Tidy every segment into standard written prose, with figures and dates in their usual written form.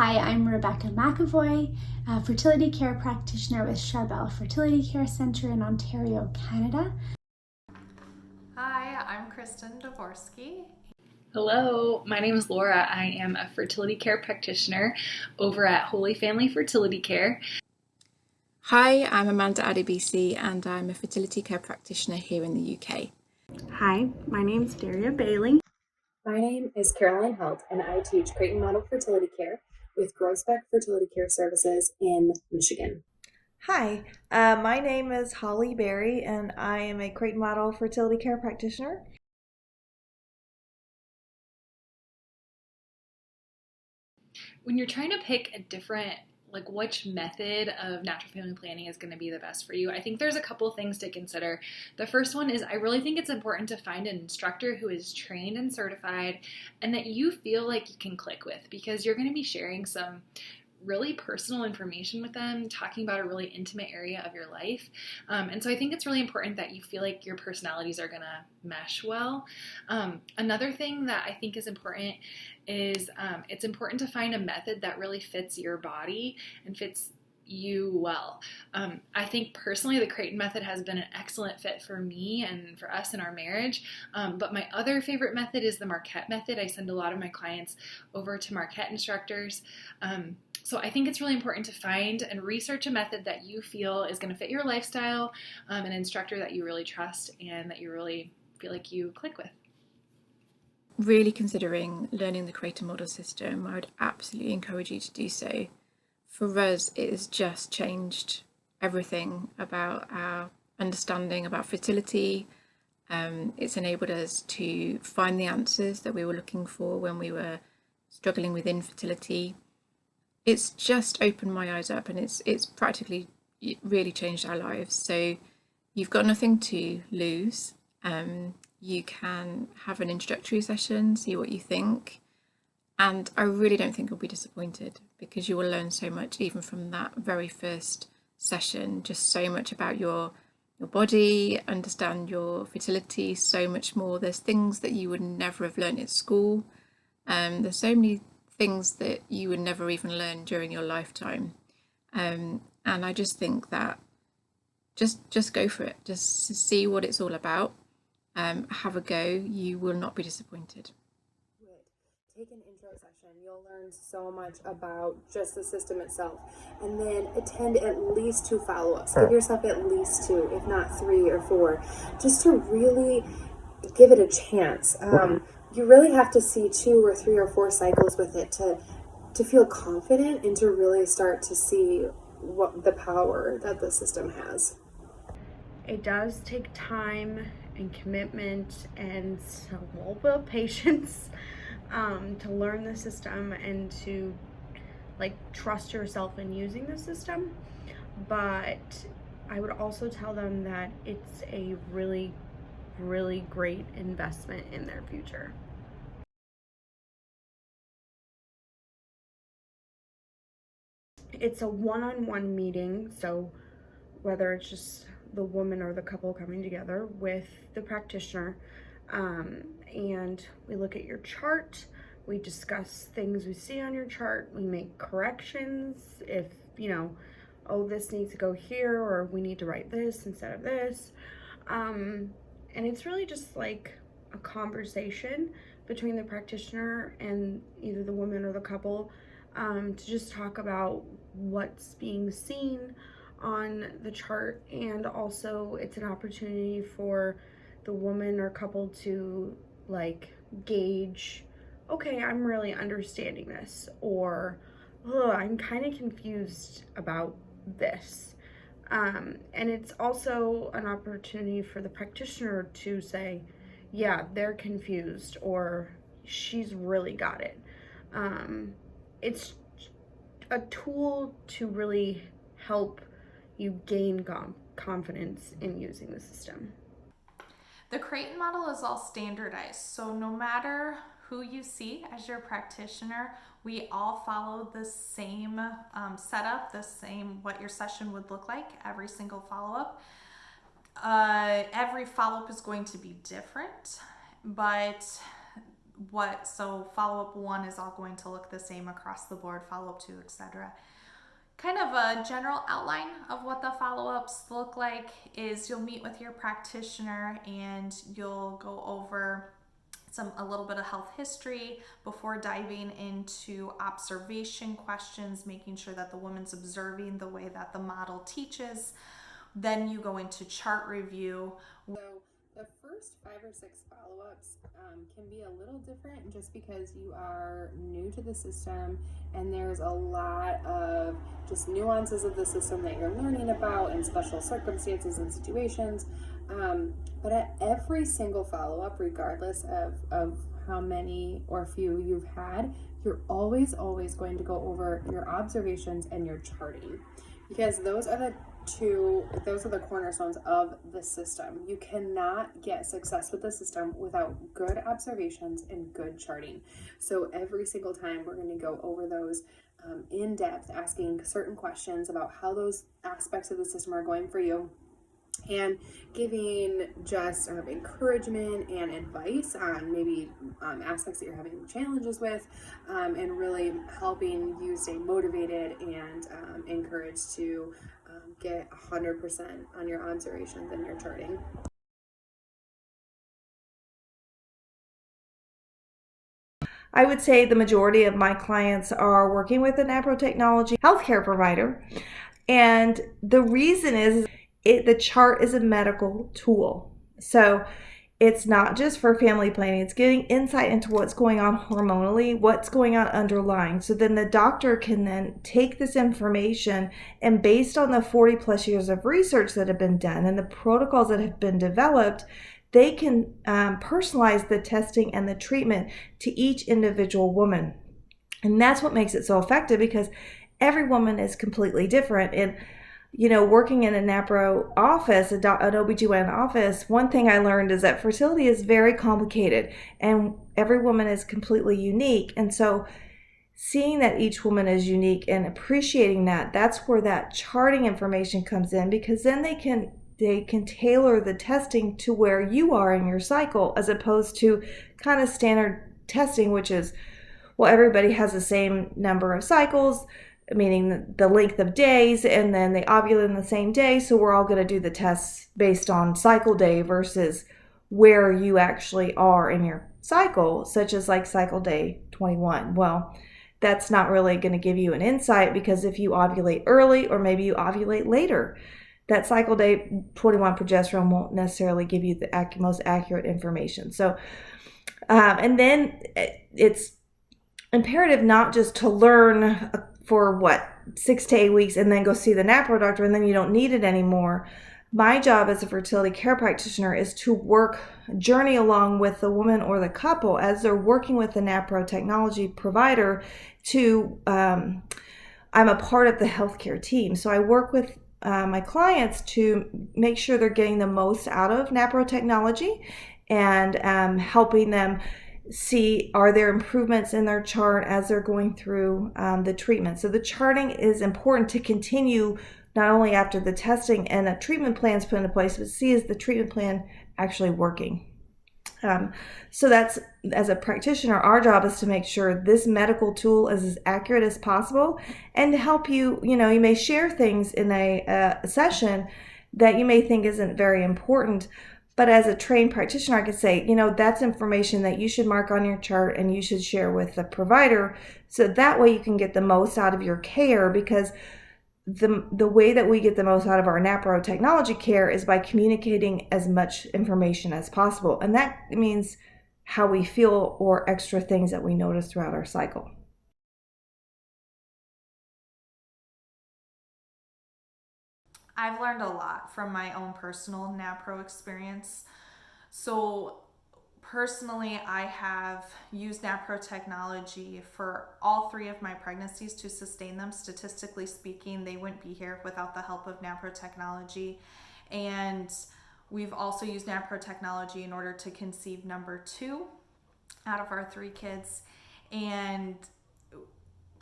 Hi, I'm Rebecca McAvoy, a fertility care practitioner with Charbel Fertility Care Centre in Ontario, Canada. Hi, I'm Kristen Dvorsky. Hello, my name is Laura. I am a fertility care practitioner over at Holy Family Fertility Care. Hi, I'm Amanda Adebisi and I'm a fertility care practitioner here in the UK. Hi, my name's Daria Bailey. My name is Caroline Helt and I teach Creighton Method Fertility Care with Groesbeck Fertility Care Services in Michigan. Hi, my name is Holly Berry and I am a Creighton Model Fertility Care Practitioner. When you're trying to pick a different, which method of natural family planning is going to be the best for you, I think there's a couple things to consider. The first one is I really think it's important to find an instructor who is trained and certified and that you feel like you can click with, because you're going to be sharing some really personal information with them, talking about a really intimate area of your life. And so I think it's really important that you feel like your personalities are going to mesh well. Another thing that I think is important is it's important to find a method that really fits your body and fits you well. I think personally the Creighton method has been an excellent fit for me and for us in our marriage, but my other favorite method is the Marquette method. I send a lot of my clients over to Marquette instructors. So I think it's really important to find and research a method that you feel is going to fit your lifestyle, an instructor that you really trust and that you really feel like you click with. Really considering learning the Creighton model system, I would absolutely encourage you to do so. For us, it has just changed everything about our understanding about fertility. It's enabled us to find the answers that we were looking for when we were struggling with infertility. It's just opened my eyes up and it's practically really changed our lives. So you've got nothing to lose. You can have an introductory session, see what you think. And I really don't think you'll be disappointed, because you will learn so much even from that very first session, just so much about your body, understand your fertility so much more. There's things that you would never have learned at school. There's so many things that you would never even learn during your lifetime. And I just think that just go for it. Just see what it's all about. Have a go. You will not be disappointed. Take an intro session. You'll learn so much about just the system itself. And then attend at least 2 follow-ups. Give yourself at least 2, if not 3 or 4, just to really give it a chance. You really have to see 2 or 3 or 4 cycles with it to feel confident and to really start to see what the power that the system has. It does take time and commitment and a little bit of patience to learn the system and to trust yourself in using the system. But I would also tell them that it's a really, really great investment in their future. It's a one-on-one meeting, so whether it's just the woman or the couple coming together with the practitioner, and we look at your chart, we discuss things we see on your chart, we make corrections if, oh, this needs to go here, or we need to write this instead of this. And it's really just like a conversation between the practitioner and either the woman or the couple, to just talk about what's being seen on the chart. And also it's an opportunity for the woman or couple to gauge, okay, I'm really understanding this, or oh, I'm kind of confused about this. And it's also an opportunity for the practitioner to say, yeah, they're confused, or she's really got it. It's a tool to really help you gain confidence in using the system. The Creighton model is all standardized, so no matter who you see as your practitioner, we all follow the same setup, the same what your session would look like, every single follow-up. Every follow-up is going to be different, but So follow-up 1 is all going to look the same across the board, follow-up 2, etc. Kind of a general outline of what the follow-ups look like is you'll meet with your practitioner and you'll go over a little bit of health history before diving into observation questions, making sure that the woman's observing the way that the model teaches. Then you go into chart review. So the first 5 or 6 follow-ups can be a little different just because you are new to the system and there's a lot of just nuances of the system that you're learning about and special circumstances and situations. But at every single follow-up, regardless of how many or few you've had, you're always going to go over your observations and your charting, because those are the cornerstones of the system. You cannot get success with the system without good observations and good charting. So every single time we're going to go over those in depth, asking certain questions about how those aspects of the system are going for you, and giving just encouragement and advice on maybe aspects that you're having challenges with, and really helping you stay motivated and encouraged to get 100% on your observations and your charting. I would say the majority of my clients are working with a NaPro technology healthcare provider. And the reason is the chart is a medical tool. So it's not just for family planning. It's getting insight into what's going on hormonally, what's going on underlying. So then the doctor can then take this information and based on the 40 plus years of research that have been done and the protocols that have been developed, they can personalize the testing and the treatment to each individual woman. And that's what makes it so effective, because every woman is completely different. And working in a NaPro office, an OBGYN office, one thing I learned is that fertility is very complicated and every woman is completely unique. And so seeing that each woman is unique and appreciating that's where that charting information comes in, because then they can tailor the testing to where you are in your cycle, as opposed to kind of standard testing, which is, well, everybody has the same number of cycles, meaning the length of days, and then they ovulate in the same day. So we're all going to do the tests based on cycle day versus where you actually are in your cycle, such as like cycle day 21. Well, that's not really going to give you an insight, because if you ovulate early or maybe you ovulate later, that cycle day 21 progesterone won't necessarily give you the most accurate information. So, and then it's imperative not just to learn for 6 to 8 weeks and then go see the NaPro doctor and then you don't need it anymore. My job as a fertility care practitioner is to journey along with the woman or the couple as they're working with the NaPro technology provider I'm a part of the healthcare team. So I work with my clients to make sure they're getting the most out of NaPro technology and helping them see, are there improvements in their chart as they're going through the treatment. So the charting is important to continue not only after the testing and a treatment plan is put into place, but see, is the treatment plan actually working. So that's, as a practitioner, our job is to make sure this medical tool is as accurate as possible and to help you. You may share things in a session that you may think isn't very important, but as a trained practitioner, I could say, that's information that you should mark on your chart and you should share with the provider, so that way you can get the most out of your care, because the way that we get the most out of our NaPro technology care is by communicating as much information as possible. And that means how we feel or extra things that we notice throughout our cycle. I've learned a lot from my own personal NaPro experience. So personally, I have used NaPro technology for all 3 of my pregnancies to sustain them. Statistically speaking, they wouldn't be here without the help of NaPro technology. And we've also used NaPro technology in order to conceive number 2 out of our 3 kids. And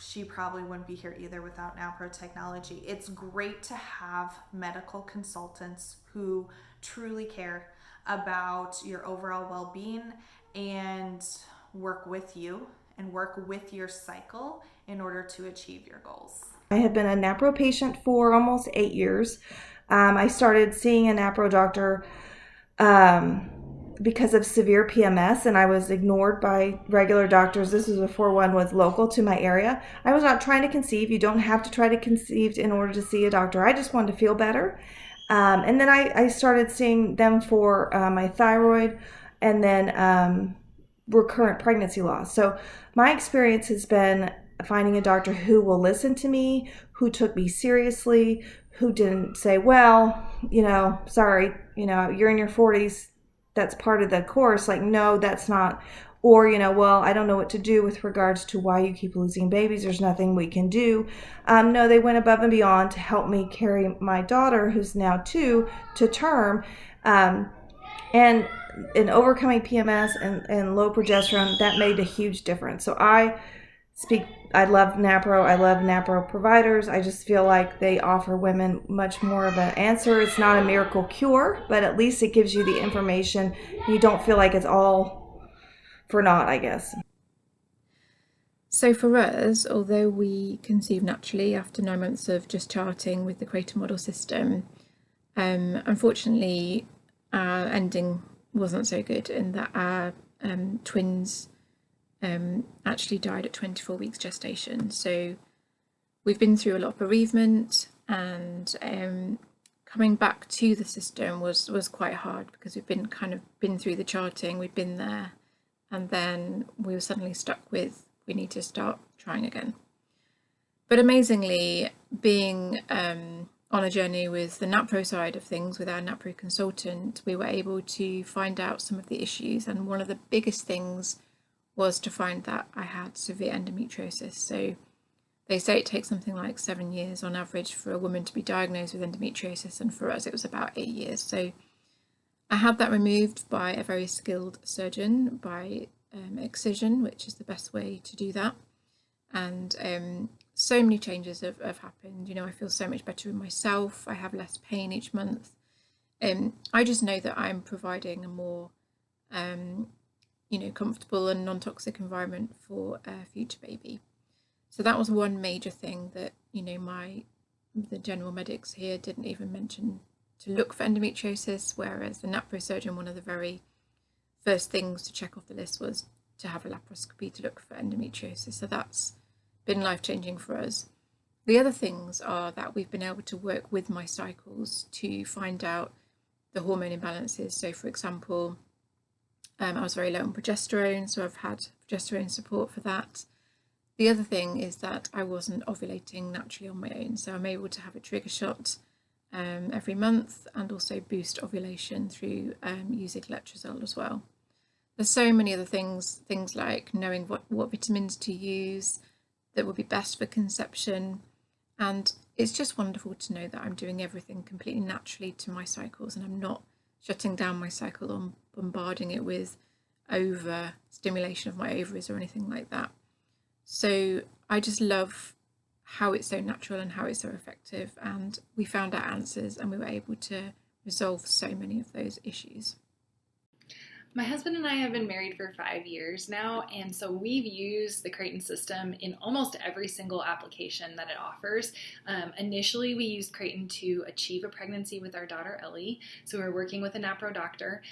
she probably wouldn't be here either without NaPro technology. It's great to have medical consultants who truly care about your overall well-being and work with you and work with your cycle in order to achieve your goals. I have been a NaPro patient for almost 8 years. I started seeing a NaPro doctor because of severe PMS, and I was ignored by regular doctors. This was before one was local to my area. I was not trying to conceive. You don't have to try to conceive in order to see a doctor. I just wanted to feel better. And then I started seeing them for my thyroid and then recurrent pregnancy loss. So my experience has been finding a doctor who will listen to me, who took me seriously, who didn't say, well, sorry, you're in your 40s. That's part of the course. Like, no, that's not. Or, well, I don't know what to do with regards to why you keep losing babies. There's nothing we can do. No, they went above and beyond to help me carry my daughter, who's now 2, to term. And in overcoming PMS and low progesterone, that made a huge difference. So I love NaPro. I love NaPro providers. I just feel like they offer women much more of an answer. It's not a miracle cure, but at least it gives you the information. You don't feel like it's all for naught, I guess. So for us, although we conceived naturally after 9 months of just charting with the Creighton model system, unfortunately our ending wasn't so good in that our twins actually died at 24 weeks gestation. So we've been through a lot of bereavement, and coming back to the system was quite hard because we've been through the charting, we've been there, and then we were suddenly stuck with, we need to start trying again. But amazingly, being on a journey with the NaPro side of things, with our NaPro consultant, we were able to find out some of the issues, and one of the biggest things was to find that I had severe endometriosis. So they say it takes something like 7 years on average for a woman to be diagnosed with endometriosis, and for us it was about 8 years. So I had that removed by a very skilled surgeon, by excision, which is the best way to do that. And so many changes have happened. I feel so much better in myself. I have less pain each month. I just know that I'm providing a more comfortable and non-toxic environment for a future baby. So that was one major thing that, the general medics here didn't even mention to look for endometriosis, whereas the NaPro surgeon, one of the very first things to check off the list was to have a laparoscopy to look for endometriosis. So that's been life-changing for us. The other things are that we've been able to work with my cycles to find out the hormone imbalances. So for example, I was very low on progesterone, so I've had progesterone support for that. The other thing is that I wasn't ovulating naturally on my own, so I'm able to have a trigger shot every month, and also boost ovulation through using letrozole as well. There's so many other things like knowing what vitamins to use that would be best for conception, and it's just wonderful to know that I'm doing everything completely naturally to my cycles, and I'm not shutting down my cycle or bombarding it with over stimulation of my ovaries or anything like that. So I just love how it's so natural and how it's so effective, and we found our answers and we were able to resolve so many of those issues. My husband and I have been married for 5 years now, and so we've used the Creighton system in almost every single application that it offers. Initially, we used Creighton to achieve a pregnancy with our daughter Ellie, so we're working with a NaPro doctor.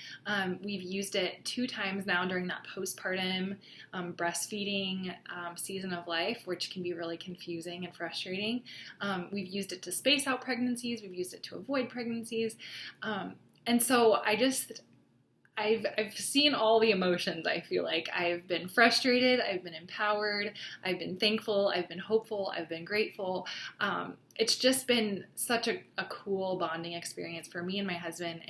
We've used it 2 times now during that postpartum breastfeeding season of life, which can be really confusing and frustrating. We've used it to space out pregnancies, we've used it to avoid pregnancies, and so I've seen all the emotions. I feel like I've been frustrated, I've been empowered, I've been thankful, I've been hopeful, I've been grateful. It's just been such a cool bonding experience for me and my husband,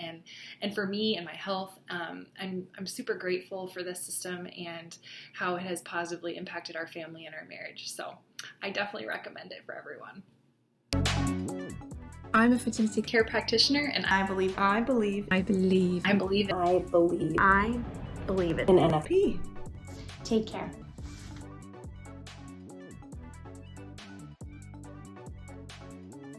and for me and my health. I'm super grateful for this system and how it has positively impacted our family and our marriage. So I definitely recommend it for everyone. I'm a fertility care practitioner, and I believe it. I believe in NFP. Take care.